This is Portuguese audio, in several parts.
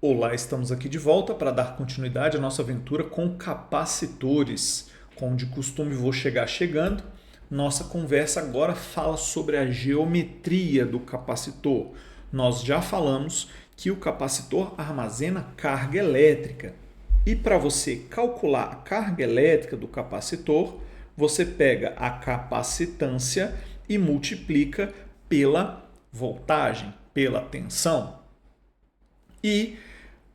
Olá, estamos aqui de volta para dar continuidade à nossa aventura com capacitores. Como de costume, vou chegando. Nossa conversa agora fala sobre a geometria do capacitor. Nós já falamos que o capacitor armazena carga elétrica. E para você calcular a carga elétrica do capacitor, você pega a capacitância e multiplica pela voltagem, pela tensão. E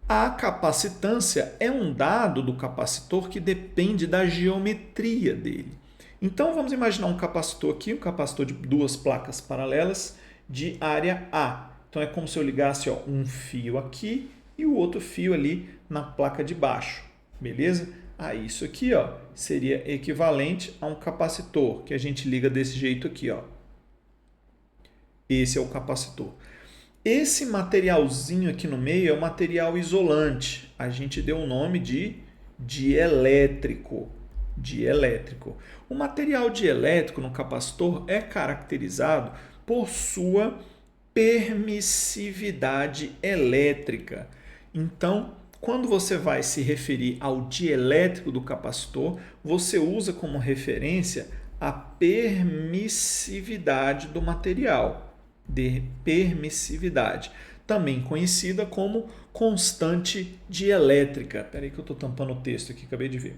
a capacitância é um dado do capacitor que depende da geometria dele. Então vamos imaginar um capacitor aqui, um capacitor de duas placas paralelas de área A. Então é como se eu ligasse um fio aqui e o outro fio ali na placa de baixo, beleza? Isso aqui seria equivalente a um capacitor que a gente liga desse jeito aqui. Esse é o capacitor. Esse materialzinho aqui no meio é um material isolante. A gente deu o nome de dielétrico. Dielétrico. O material dielétrico no capacitor é caracterizado por sua permissividade elétrica. Então, quando você vai se referir ao dielétrico do capacitor, você usa como referência a permissividade do material. De permissividade, também conhecida como constante dielétrica. Espera aí que eu estou tampando o texto aqui, acabei de ver.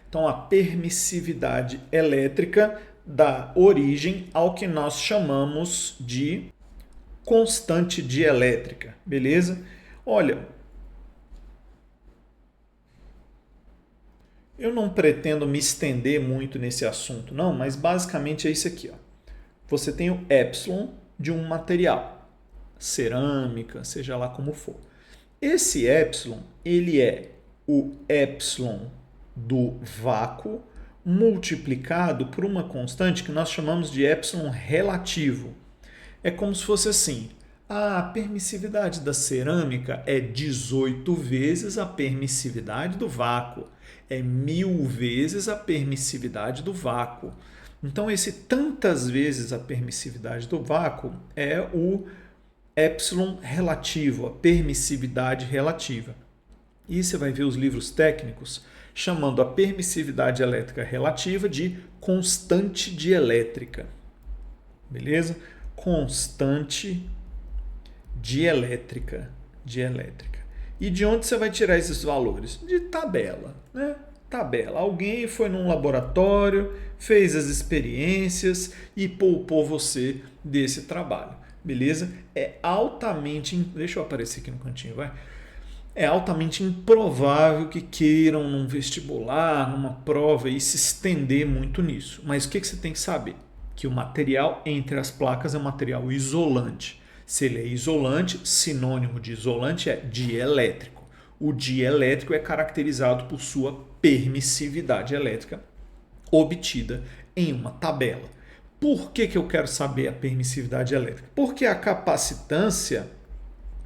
Então, a permissividade elétrica dá origem ao que nós chamamos de constante dielétrica, beleza? Olha, eu não pretendo me estender muito nesse assunto, não, mas basicamente é isso aqui, Você tem o epsilon de um material, cerâmica, seja lá como for. Esse epsilon, ele é o epsilon do vácuo multiplicado por uma constante que nós chamamos de epsilon relativo. É como se fosse assim, a permissividade da cerâmica é 18 vezes a permissividade do vácuo, é 1000 vezes a permissividade do vácuo. Então, esse tantas vezes a permissividade do vácuo é o epsilon relativo, a permissividade relativa. E você vai ver os livros técnicos chamando a permissividade elétrica relativa de constante dielétrica. Beleza? Constante dielétrica. E de onde você vai tirar esses valores? De tabela, né? Tabela. Alguém foi num laboratório, fez as experiências e poupou você desse trabalho, beleza? Deixa eu aparecer aqui no cantinho, vai. É altamente improvável que queiram num vestibular, numa prova e se estender muito nisso. Mas o que você tem que saber? Que o material entre as placas é um material isolante. Se ele é isolante, sinônimo de isolante é dielétrico. O dielétrico é caracterizado por sua permissividade elétrica obtida em uma tabela. Por que eu quero saber a permissividade elétrica? Porque a capacitância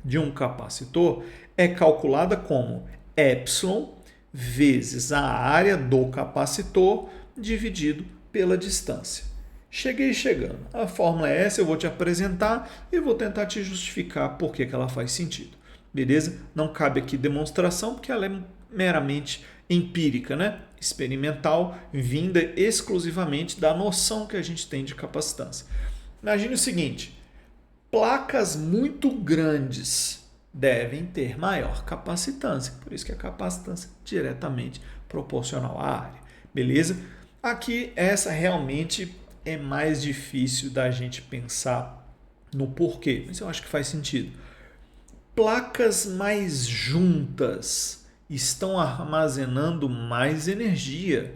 de um capacitor é calculada como epsilon vezes a área do capacitor dividido pela distância. Cheguei chegando. A fórmula é essa, eu vou te apresentar e vou tentar te justificar por que ela faz sentido. Beleza? Não cabe aqui demonstração, porque ela é meramente empírica, né? Experimental, vinda exclusivamente da noção que a gente tem de capacitância. Imagine o seguinte, placas muito grandes devem ter maior capacitância, por isso que a capacitância é diretamente proporcional à área. Beleza? Aqui, essa realmente é mais difícil da gente pensar no porquê, mas eu acho que faz sentido. Placas mais juntas estão armazenando mais energia,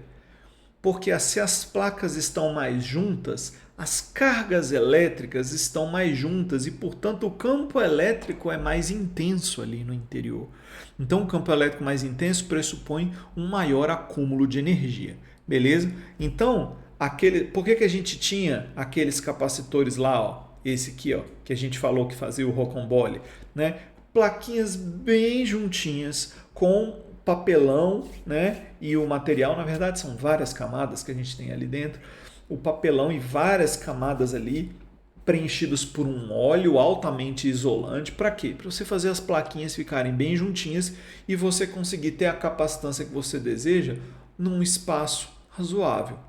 porque se as placas estão mais juntas, as cargas elétricas estão mais juntas e, portanto, o campo elétrico é mais intenso ali no interior. Então, o campo elétrico mais intenso pressupõe um maior acúmulo de energia, beleza? Então, por que a gente tinha aqueles capacitores lá, esse aqui, que a gente falou que fazia o rocambole, né? Plaquinhas bem juntinhas com papelão, né? E o material, na verdade, são várias camadas que a gente tem ali dentro. O papelão e várias camadas ali preenchidos por um óleo altamente isolante. Para quê? Para você fazer as plaquinhas ficarem bem juntinhas e você conseguir ter a capacitância que você deseja num espaço razoável.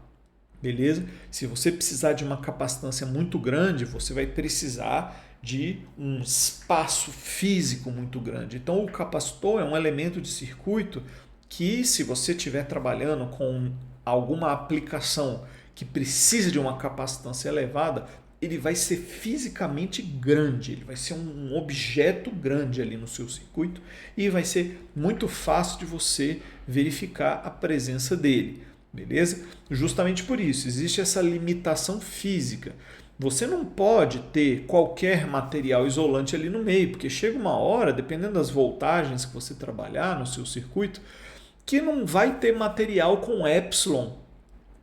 Beleza? Se você precisar de uma capacitância muito grande, você vai precisar de um espaço físico muito grande. Então, o capacitor é um elemento de circuito que, se você estiver trabalhando com alguma aplicação que precisa de uma capacitância elevada, ele vai ser fisicamente grande, ele vai ser um objeto grande ali no seu circuito e vai ser muito fácil de você verificar a presença dele. Beleza? Justamente por isso, existe essa limitação física. Você não pode ter qualquer material isolante ali no meio, porque chega uma hora, dependendo das voltagens que você trabalhar no seu circuito, que não vai ter material com epsilon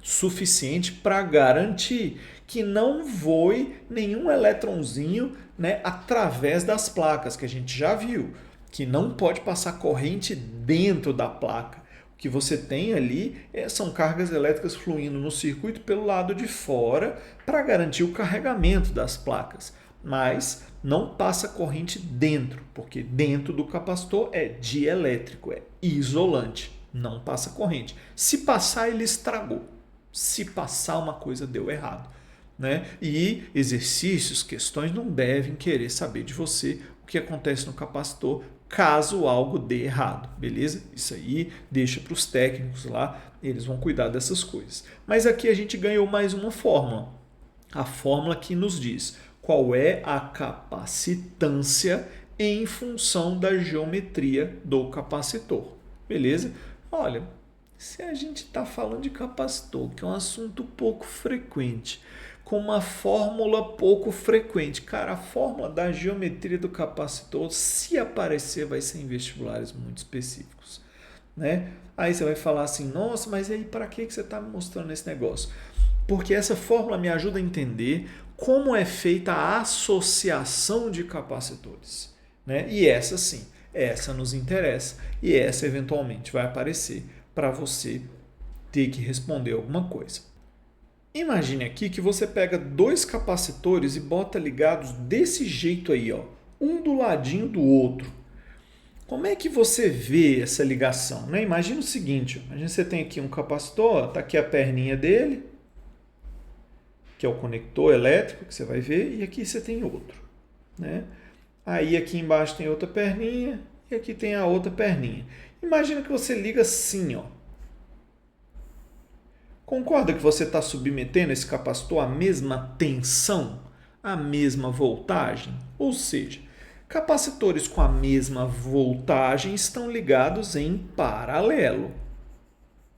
suficiente para garantir que não voe nenhum elétronzinho, né, através das placas, que a gente já viu, que não pode passar corrente dentro da placa. Que você tem ali são cargas elétricas fluindo no circuito pelo lado de fora para garantir o carregamento das placas, mas não passa corrente dentro, porque dentro do capacitor é dielétrico, é isolante, não passa corrente. Se passar, ele estragou. Se passar, uma coisa deu errado. Né? E exercícios, questões não devem querer saber de você o que acontece no capacitor caso algo dê errado, beleza? Isso aí deixa para os técnicos lá, eles vão cuidar dessas coisas. Mas aqui a gente ganhou mais uma fórmula, a fórmula que nos diz qual é a capacitância em função da geometria do capacitor, beleza? Olha, se a gente está falando de capacitor, que é um assunto pouco frequente, com uma fórmula pouco frequente. Cara, a fórmula da geometria do capacitor, se aparecer, vai ser em vestibulares muito específicos. Né? Aí você vai falar assim, nossa, mas aí para que você está me mostrando esse negócio? Porque essa fórmula me ajuda a entender como é feita a associação de capacitores. Né? E essa sim, essa nos interessa e essa eventualmente vai aparecer para você ter que responder alguma coisa. Imagine aqui que você pega dois capacitores e bota ligados desse jeito aí, ó, um do ladinho do outro. Como é que você vê essa ligação? Né? Imagina o seguinte, imagina que você tem aqui um capacitor, está aqui a perninha dele, que é o conector elétrico que você vai ver, e aqui você tem outro. Né? Aí aqui embaixo tem outra perninha e aqui tem a outra perninha. Imagina que você liga assim, ó. Concorda que você está submetendo esse capacitor à mesma tensão, à mesma voltagem? Ou seja, capacitores com a mesma voltagem estão ligados em paralelo.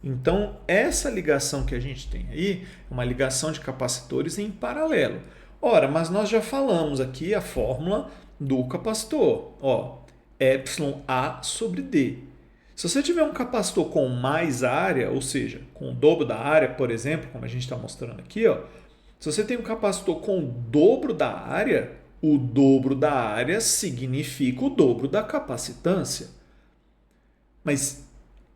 Então, essa ligação que a gente tem aí é uma ligação de capacitores em paralelo. Ora, mas nós já falamos aqui a fórmula do capacitor. Ó, εA sobre D. Se você tiver um capacitor com mais área, ou seja, com o dobro da área, por exemplo, como a gente está mostrando aqui, ó, se você tem um capacitor com o dobro da área, o dobro da área significa o dobro da capacitância. Mas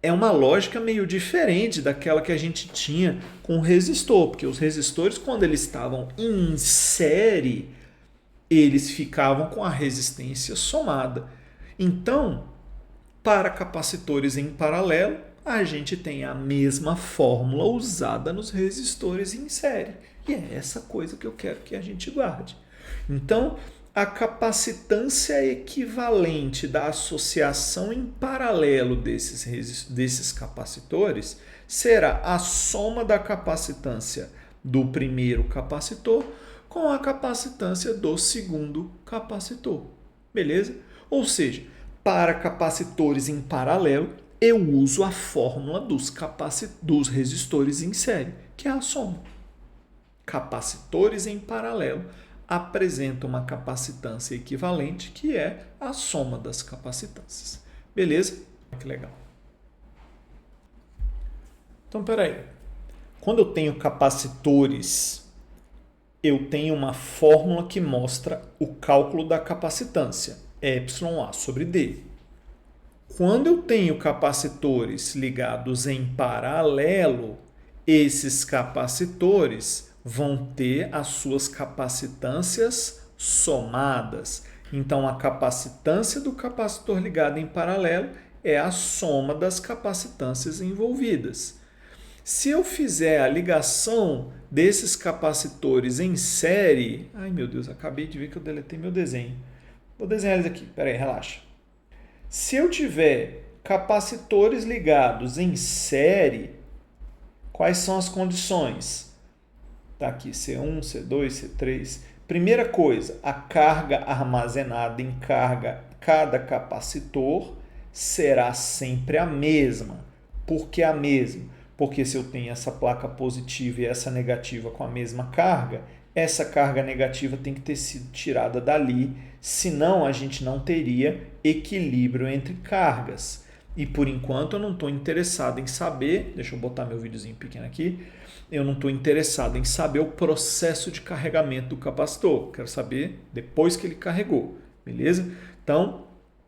é uma lógica meio diferente daquela que a gente tinha com o resistor, porque os resistores, quando eles estavam em série, eles ficavam com a resistência somada. Então, para capacitores em paralelo, a gente tem a mesma fórmula usada nos resistores em série. E é essa coisa que eu quero que a gente guarde. Então, a capacitância equivalente da associação em paralelo desses capacitores será a soma da capacitância do primeiro capacitor com a capacitância do segundo capacitor. Beleza? Ou seja, para capacitores em paralelo, eu uso a fórmula dos resistores em série, que é a soma. Capacitores em paralelo apresentam uma capacitância equivalente, que é a soma das capacitâncias. Beleza? Que legal. Então, peraí. Quando eu tenho capacitores, eu tenho uma fórmula que mostra o cálculo da capacitância. εA sobre D. Quando eu tenho capacitores ligados em paralelo, esses capacitores vão ter as suas capacitâncias somadas. Então, a capacitância do capacitor ligado em paralelo é a soma das capacitâncias envolvidas. Se eu fizer a ligação desses capacitores em série... Ai, meu Deus, acabei de ver que eu deletei meu desenho. Vou desenhar eles aqui. Pera aí, relaxa. Se eu tiver capacitores ligados em série, quais são as condições? Está aqui C1, C2, C3. Primeira coisa, a carga armazenada em cada capacitor será sempre a mesma. Por que a mesma? Porque se eu tenho essa placa positiva e essa negativa com a mesma carga, essa carga negativa tem que ter sido tirada dali, senão a gente não teria equilíbrio entre cargas. E por enquanto eu não estou interessado em saber, deixa eu botar meu videozinho pequeno aqui, eu não estou interessado em saber o processo de carregamento do capacitor, quero saber depois que ele carregou, beleza? Então,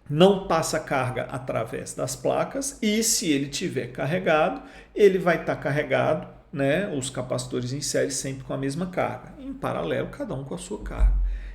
não passa carga através das placas e se ele tiver carregado, ele vai estar carregado, né, os capacitores em série sempre com a mesma carga, em paralelo, cada um com a sua carga,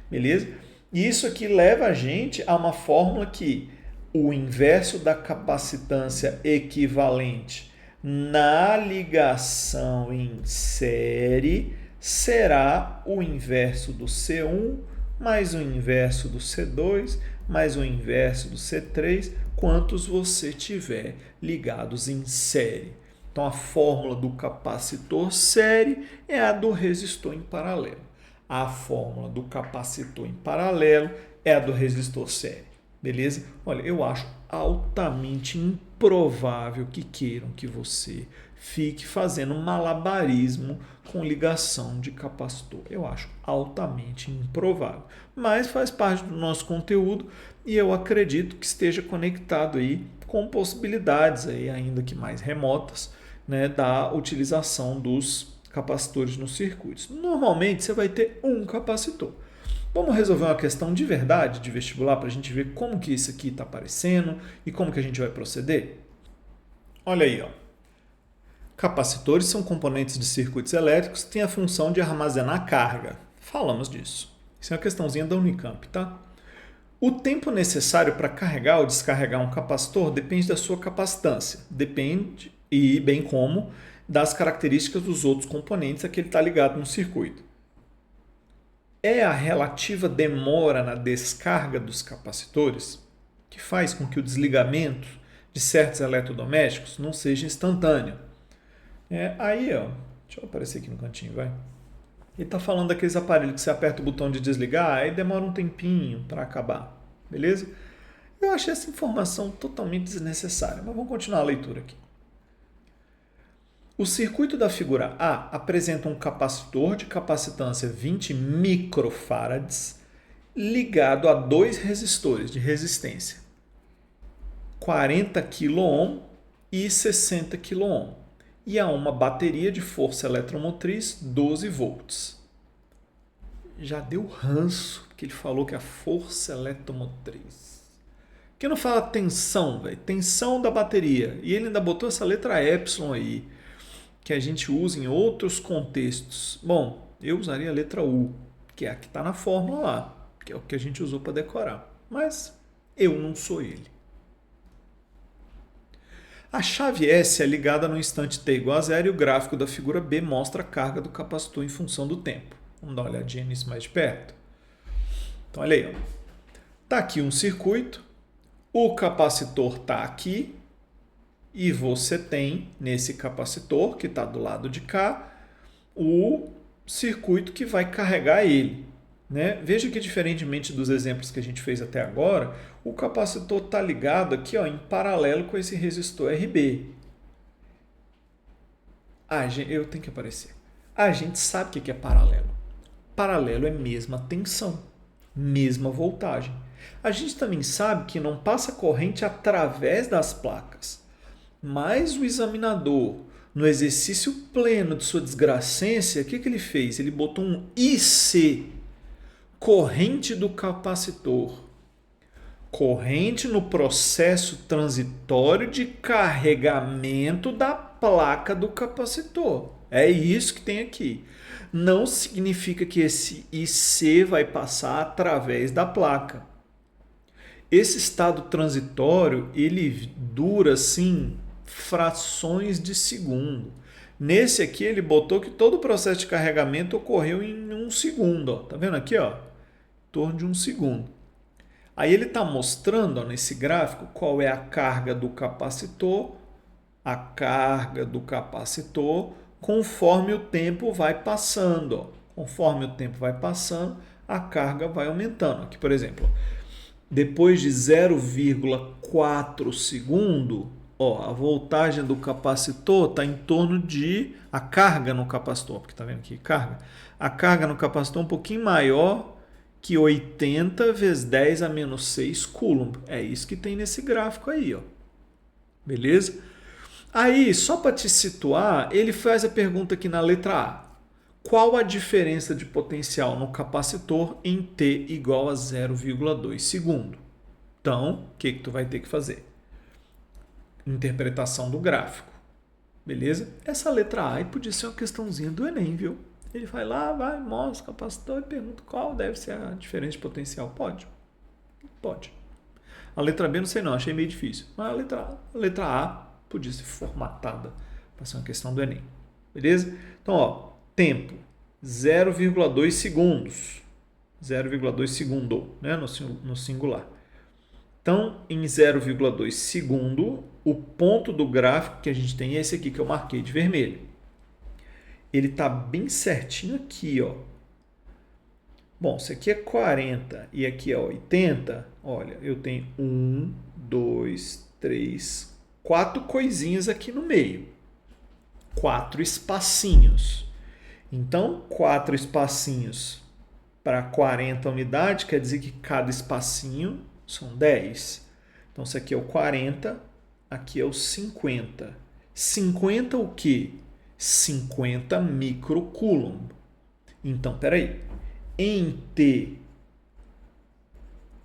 beleza? E isso aqui leva a gente a uma fórmula que o inverso da capacitância equivalente na ligação em série será o inverso do C1 mais o inverso do C2 mais o inverso do C3, quantos você tiver ligados em série. Então, a fórmula do capacitor série é a do resistor em paralelo. A fórmula do capacitor em paralelo é a do resistor série. Beleza? Olha, eu acho altamente improvável que queiram que você fique fazendo malabarismo com ligação de capacitor. Eu acho altamente improvável. Mas faz parte do nosso conteúdo e eu acredito que esteja conectado aí com possibilidades aí, ainda que mais remotas, né, da utilização dos capacitores nos circuitos. Normalmente você vai ter um capacitor. Vamos resolver uma questão de verdade de vestibular para a gente ver como que isso aqui está aparecendo e como que a gente vai proceder? Olha aí, ó. Capacitores são componentes de circuitos elétricos que têm a função de armazenar carga. Falamos disso. Isso é uma questãozinha da Unicamp, tá? O tempo necessário para carregar ou descarregar um capacitor depende da sua capacitância. Depende, e bem como, das características dos outros componentes a que ele está ligado no circuito. É a relativa demora na descarga dos capacitores que faz com que o desligamento de certos eletrodomésticos não seja instantâneo. Aí, ó, deixa eu aparecer aqui no cantinho, vai. Ele está falando daqueles aparelhos que você aperta o botão de desligar, aí demora um tempinho para acabar, beleza? Eu achei essa informação totalmente desnecessária, mas vamos continuar a leitura aqui. O circuito da figura A apresenta um capacitor de capacitância 20 microfarads ligado a dois resistores de resistência, 40 kΩ e 60 kΩ, e a uma bateria de força eletromotriz 12 volts. Já deu ranço que ele falou que é a força eletromotriz. Que não fala tensão, velho, tensão da bateria. E ele ainda botou essa letra epsilon aí, que a gente usa em outros contextos. Bom, eu usaria a letra U, que é a que está na fórmula lá, que é o que a gente usou para decorar. Mas eu não sou ele. A chave S é ligada no instante t igual a 0 e o gráfico da figura B mostra a carga do capacitor em função do tempo. Vamos dar uma olhadinha nisso mais de perto. Então, olha aí. Está aqui um circuito, o capacitor está aqui, e você tem nesse capacitor, que está do lado de cá, o circuito que vai carregar ele. Né? Veja que, diferentemente dos exemplos que a gente fez até agora, o capacitor está ligado aqui, ó, em paralelo com esse resistor RB. Eu tenho que aparecer. A gente sabe o que é paralelo. Paralelo é mesma tensão, mesma voltagem. A gente também sabe que não passa corrente através das placas. Mas o examinador, no exercício pleno de sua desgracência, o que ele fez? Ele botou um IC, corrente do capacitor. Corrente no processo transitório de carregamento da placa do capacitor. É isso que tem aqui. Não significa que esse IC vai passar através da placa. Esse estado transitório, ele dura, assim, frações de segundo. Nesse aqui, ele botou que todo o processo de carregamento ocorreu em 1 segundo. Ó. Tá vendo aqui? Ó? Em torno de 1 segundo. Aí ele está mostrando, ó, nesse gráfico qual é a carga do capacitor, conforme o tempo vai passando. Ó. Conforme o tempo vai passando, a carga vai aumentando. Aqui, por exemplo, depois de 0,4 segundo, ó, a voltagem do capacitor está em torno de... A carga no capacitor, porque está vendo aqui, carga. A carga no capacitor é um pouquinho maior que 80 vezes 10 a menos 6 coulomb. É isso que tem nesse gráfico aí, ó. Beleza? Aí, só para te situar, ele faz a pergunta aqui na letra A. Qual a diferença de potencial no capacitor em T igual a 0,2 segundo? Então, o que tu vai ter que fazer? Interpretação do gráfico. Beleza? Essa letra A podia ser uma questãozinha do Enem, viu? Ele vai lá, mostra o capacitor e pergunta qual deve ser a diferença de potencial. Pode. Pode. A letra B não sei não, achei meio difícil. Mas a letra A podia ser formatada para ser uma questão do Enem. Beleza? Então, ó, tempo 0,2 segundos. 0,2 segundo, né, no singular. Então, em 0,2 segundo, o ponto do gráfico que a gente tem é esse aqui que eu marquei de vermelho. Ele está bem certinho aqui, ó. Bom, isso aqui é 40 e aqui é 80. Olha, eu tenho 1, 2, 3, 4 coisinhas aqui no meio. 4 espacinhos. Então, 4 espacinhos para 40 unidades, quer dizer que cada espacinho são 10. Então, isso aqui é o 40, aqui é o 50. 50 o quê? 50 microcoulomb. Então, peraí. Em T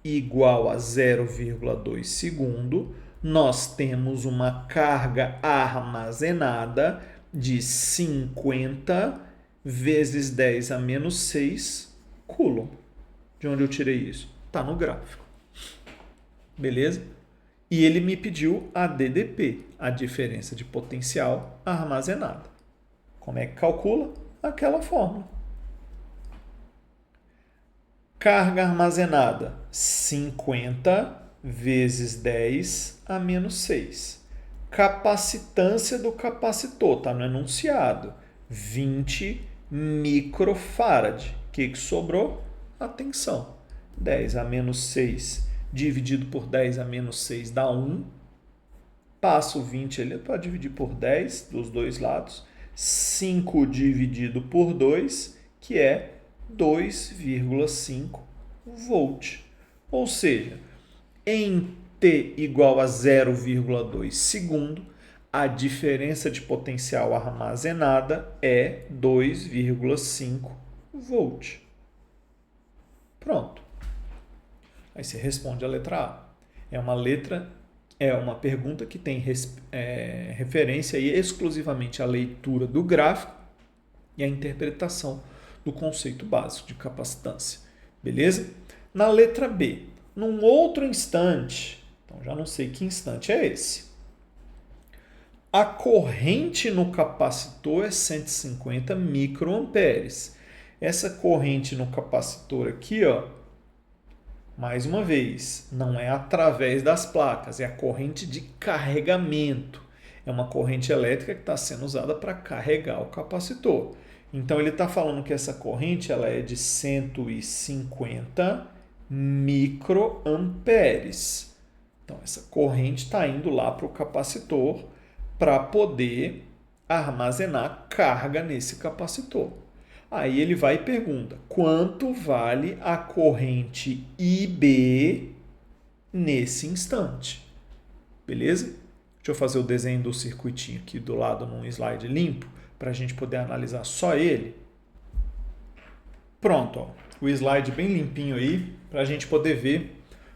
igual a 0,2 segundo, nós temos uma carga armazenada de 50 vezes 10 a menos 6 coulomb. De onde eu tirei isso? Está no gráfico. Beleza? E ele me pediu a DDP, a diferença de potencial armazenada. Como é que calcula? Aquela fórmula. Carga armazenada, 50 vezes 10 a menos 6. Capacitância do capacitor, está no enunciado, 20 microfarad. O que sobrou? Atenção, 10 a menos 6 dividido por 10 a menos 6 dá 1. Passa o 20 ali para dividir por 10 dos dois lados. 5 dividido por 2, que é 2,5 volt. Ou seja, em T igual a 0,2 segundo, a diferença de potencial armazenada é 2,5 volt. Pronto. Aí você responde a letra A. É uma pergunta que tem referência aí exclusivamente à leitura do gráfico e à interpretação do conceito básico de capacitância. Beleza? Na letra B, num outro instante, então já não sei que instante é esse, a corrente no capacitor é 150 microamperes. Essa corrente no capacitor aqui, ó, mais uma vez, não é através das placas, é a corrente de carregamento. É uma corrente elétrica que está sendo usada para carregar o capacitor. Então, ele está falando que essa corrente ela é de 150 microamperes. Então, essa corrente está indo lá para o capacitor para poder armazenar carga nesse capacitor. Aí ele vai e pergunta, quanto vale a corrente IB nesse instante? Beleza? Deixa eu fazer o desenho do circuitinho aqui do lado num slide limpo, para a gente poder analisar só ele. Pronto, ó, o slide bem limpinho aí, para a gente poder ver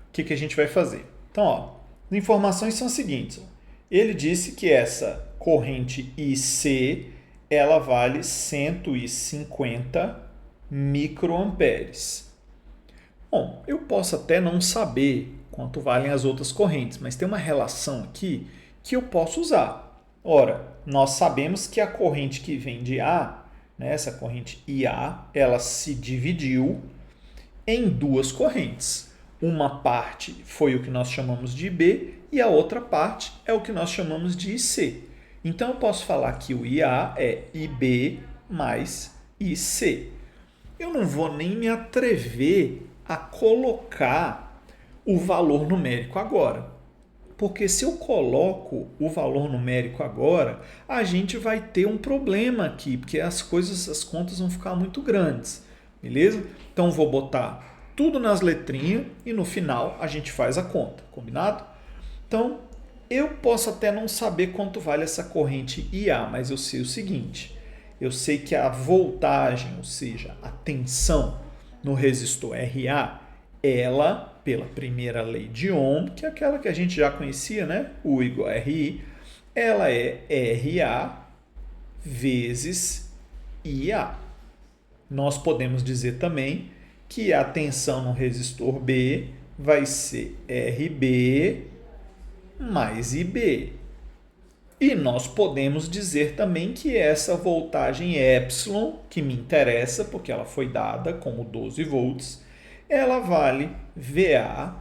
o que a gente vai fazer. Então, ó, as informações são as seguintes. Ó. Ele disse que essa corrente IC ela vale 150 microamperes. Bom, eu posso até não saber quanto valem as outras correntes, mas tem uma relação aqui que eu posso usar. Ora, nós sabemos que a corrente que vem de A, né, essa corrente IA, ela se dividiu em duas correntes. Uma parte foi o que nós chamamos de IB e a outra parte é o que nós chamamos de IC. Então, eu posso falar que o IA é IB mais IC. Eu não vou nem me atrever a colocar o valor numérico agora. Porque se eu coloco o valor numérico agora, a gente vai ter um problema aqui, porque as contas vão ficar muito grandes, beleza? Então vou botar tudo nas letrinhas e no final a gente faz a conta, combinado? Então eu posso até não saber quanto vale essa corrente IA, mas eu sei o seguinte, eu sei que a voltagem, ou seja, a tensão no resistor RA, ela, pela primeira lei de Ohm, que é aquela que a gente já conhecia, né? U igual a RI, ela é RA vezes IA. Nós podemos dizer também que a tensão no resistor B vai ser RB mais IB. E nós podemos dizer também que essa voltagem epsilon, que me interessa, porque ela foi dada como 12 volts, ela vale VA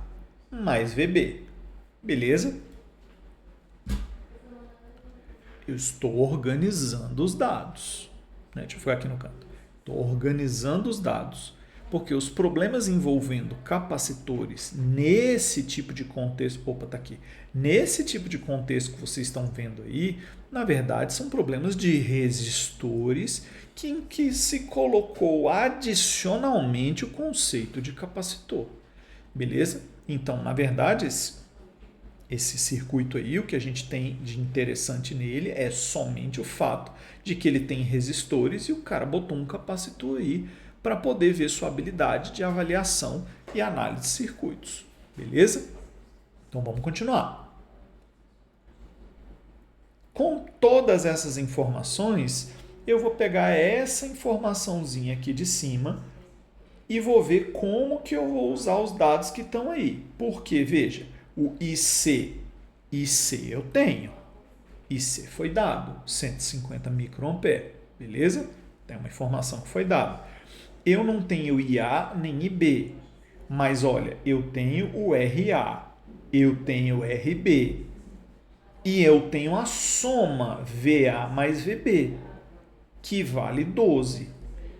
mais VB. Beleza? Eu estou organizando os dados. Deixa eu ficar aqui no canto. Estou organizando os dados. Porque os problemas envolvendo capacitores nesse tipo de contexto, tá aqui, nesse tipo de contexto que vocês estão vendo aí, na verdade são problemas de resistores em que se colocou adicionalmente o conceito de capacitor, beleza? Então, na verdade, esse circuito aí, o que a gente tem de interessante nele é somente o fato de que ele tem resistores e o cara botou um capacitor aí para poder ver sua habilidade de avaliação e análise de circuitos. Beleza? Então vamos continuar. Com todas essas informações, eu vou pegar essa informaçãozinha aqui de cima e vou ver como que eu vou usar os dados que estão aí. Porque, veja, o IC eu tenho. IC foi dado, 150 microampere. Beleza? Tem uma informação que foi dada. Eu não tenho IA nem IB, mas olha, eu tenho o RA, eu tenho o RB e eu tenho a soma VA mais VB, que vale 12.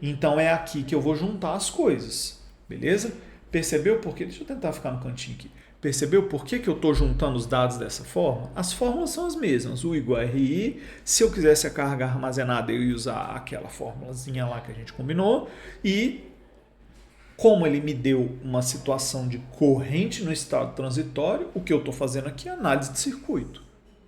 Então é aqui que eu vou juntar as coisas, beleza? Percebeu por quê? Deixa eu tentar ficar no cantinho aqui. Percebeu por que eu estou juntando os dados dessa forma? As fórmulas são as mesmas, U igual a RI. Se eu quisesse a carga armazenada, eu ia usar aquela formulazinha lá que a gente combinou. E como ele me deu uma situação de corrente no estado transitório, o que eu estou fazendo aqui é análise de circuito.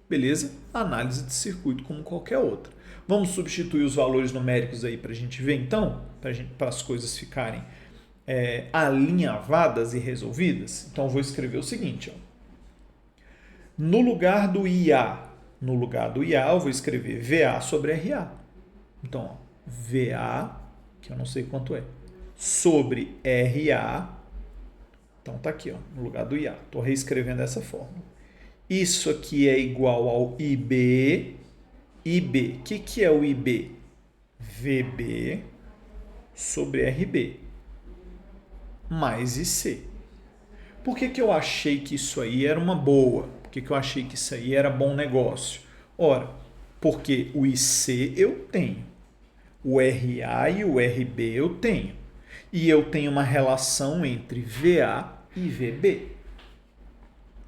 Beleza? Análise de circuito como qualquer outra. Vamos substituir os valores numéricos aí para a gente ver então, para as coisas ficarem alinhavadas e resolvidas. Então eu vou escrever o seguinte, ó. No lugar do IA, eu vou escrever VA sobre RA. Então, ó, VA, que eu não sei quanto é, sobre RA. Então tá aqui, ó, no lugar do IA. Estou reescrevendo dessa forma. Isso aqui é igual ao IB. IB, o que é o IB? VB sobre RB mais IC. Por que eu achei que isso aí era uma boa? Por que eu achei que isso aí era bom negócio? Ora, porque o IC eu tenho, o RA e o RB eu tenho, e eu tenho uma relação entre VA e VB.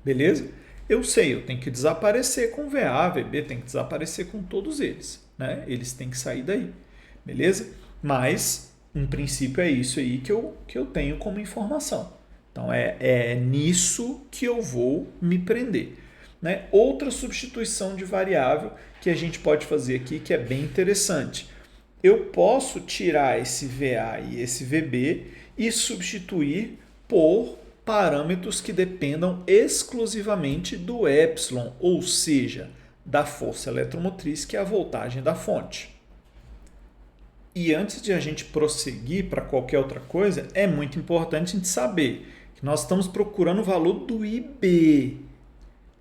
Beleza? Eu sei, eu tenho que desaparecer com VA, VB tem que desaparecer com todos eles, né? Eles têm que sair daí, beleza? Mas, em princípio, é isso aí que eu tenho como informação. Então, é nisso que eu vou me prender, né? Outra substituição de variável que a gente pode fazer aqui, que é bem interessante. Eu posso tirar esse VA e esse VB e substituir por parâmetros que dependam exclusivamente do epsilon, ou seja, da força eletromotriz, que é a voltagem da fonte. E antes de a gente prosseguir para qualquer outra coisa, é muito importante a gente saber que nós estamos procurando o valor do IB.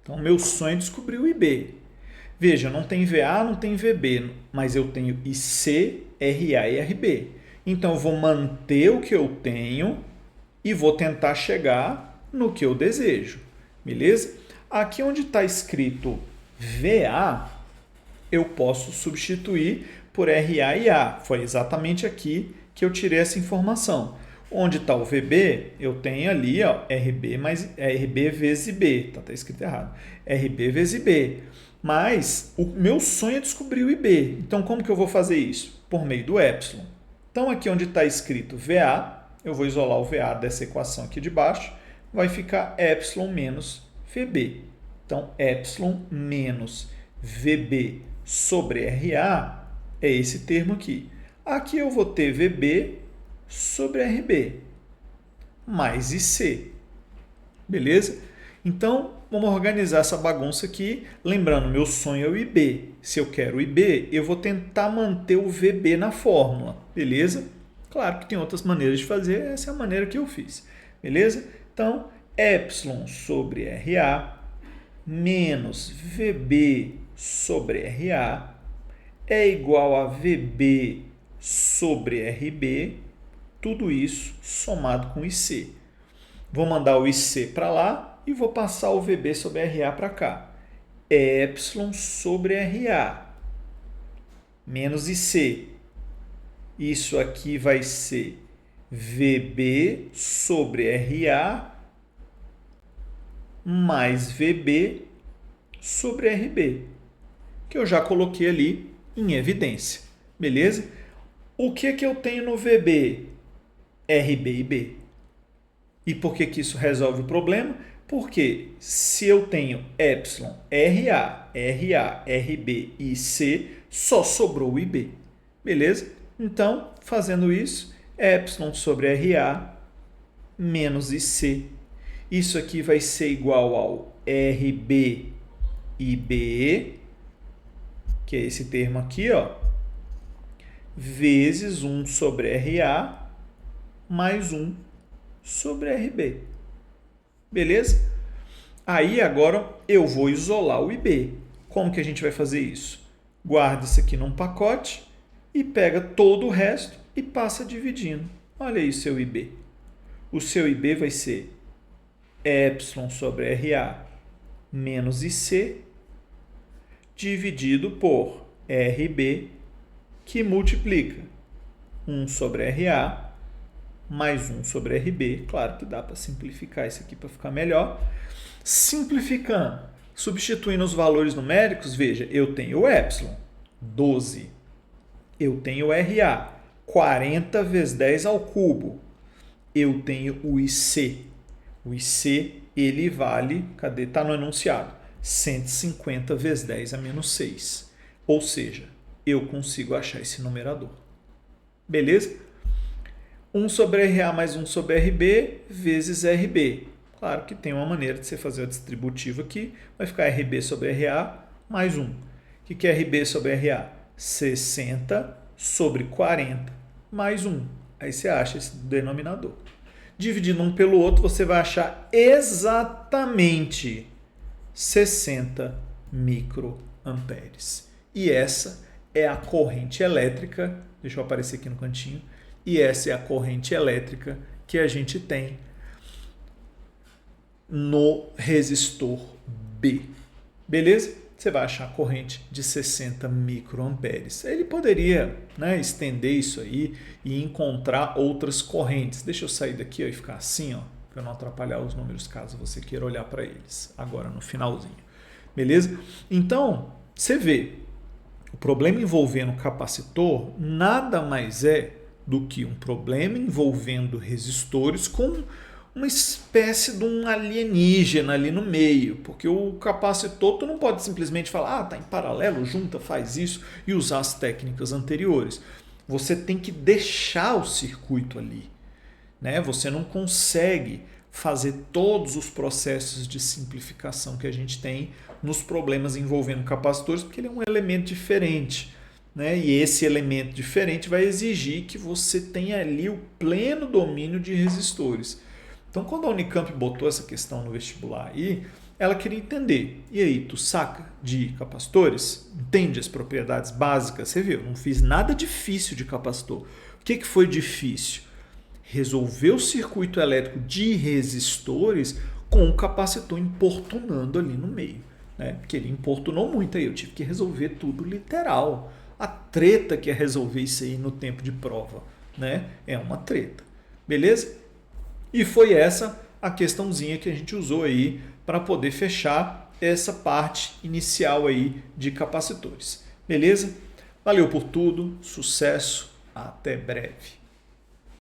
Então, meu sonho é descobrir o IB. Veja, não tem VA, não tem VB, mas eu tenho IC, RA e RB. Então, eu vou manter o que eu tenho e vou tentar chegar no que eu desejo. Beleza? Aqui onde está escrito VA, eu posso substituir por RA e A. Foi exatamente aqui que eu tirei essa informação. Onde está o VB, eu tenho ali ó, RB, mais, RB vezes B. Está escrito errado. RB vezes B. Mas o meu sonho é descobrir o IB. Então, como que eu vou fazer isso? Por meio do epsilon. Então, aqui onde está escrito VA, eu vou isolar o VA dessa equação aqui de baixo. Vai ficar epsilon menos VB. Então, epsilon menos VB sobre RA é esse termo aqui. Aqui eu vou ter VB sobre RB mais IC. Beleza? Então, vamos organizar essa bagunça aqui. Lembrando, meu sonho é o IB. Se eu quero o IB, eu vou tentar manter o VB na fórmula. Beleza? Claro que tem outras maneiras de fazer. Essa é a maneira que eu fiz. Beleza? Então, epsilon sobre RA menos VB sobre RA é igual a VB sobre RB, tudo isso somado com IC. Vou mandar o IC para lá e vou passar o VB sobre RA para cá. Epsilon sobre RA menos IC. Isso aqui vai ser VB sobre RA mais VB sobre RB, que eu já coloquei ali em evidência. Beleza? O que que eu tenho no VB? RB e B. E por que que isso resolve o problema? Porque se eu tenho epsilon, RA, RA, RB e C, só sobrou o IB. Beleza? Então, fazendo isso, epsilon sobre RA menos IC. Isso aqui vai ser igual ao RB IB, que é esse termo aqui, ó, vezes 1 sobre RA mais 1 sobre RB. Beleza? Aí agora eu vou isolar o IB. Como que a gente vai fazer isso? Guarda isso aqui num pacote e pega todo o resto e passa dividindo. Olha aí o seu IB. O seu IB vai ser epsilon sobre RA menos IC dividido por RB, que multiplica 1 sobre RA mais 1 sobre RB. Claro que dá para simplificar isso aqui para ficar melhor. Simplificando, substituindo os valores numéricos, veja, eu tenho o epsilon, 12. Eu tenho o RA, 40 vezes 10 ao cubo. Eu tenho o IC. O IC, ele vale, cadê? Está no enunciado, 150 vezes 10 a menos 6. Ou seja, eu consigo achar esse numerador. Beleza? 1 sobre RA mais 1 sobre RB vezes RB. Claro que tem uma maneira de você fazer a distributiva aqui. Vai ficar RB sobre RA mais 1. O que é RB sobre RA? 60 sobre 40 mais 1. Aí você acha esse denominador. Dividindo um pelo outro, você vai achar exatamente 60 microamperes. E essa é a corrente elétrica, deixa eu aparecer aqui no cantinho, e essa é a corrente elétrica que a gente tem no resistor B. Beleza? Você vai achar a corrente de 60 microamperes. Ele poderia, né, estender isso aí e encontrar outras correntes. Deixa eu sair daqui ó, e ficar assim, ó, para não atrapalhar os números caso você queira olhar para eles agora no finalzinho. Beleza? Então, você vê, o problema envolvendo capacitor nada mais é do que um problema envolvendo resistores com uma espécie de um alienígena ali no meio, porque o capacitor tu não pode simplesmente falar, tá em paralelo, junta, faz isso e usar as técnicas anteriores. Você tem que deixar o circuito ali, né? Você não consegue fazer todos os processos de simplificação que a gente tem nos problemas envolvendo capacitores, porque ele é um elemento diferente. né? E esse elemento diferente vai exigir que você tenha ali o pleno domínio de resistores. Então, quando a Unicamp botou essa questão no vestibular aí, ela queria entender. E aí, tu saca de capacitores? Entende as propriedades básicas? Você viu, não fiz nada difícil de capacitor. O que foi difícil? Resolver o circuito elétrico de resistores com o capacitor importunando ali no meio, né? Porque ele importunou muito aí, eu tive que resolver tudo literal. A treta que é resolver isso aí no tempo de prova, né? É uma treta, beleza? E foi essa a questãozinha que a gente usou aí para poder fechar essa parte inicial aí de capacitores, beleza? Valeu por tudo, sucesso, até breve.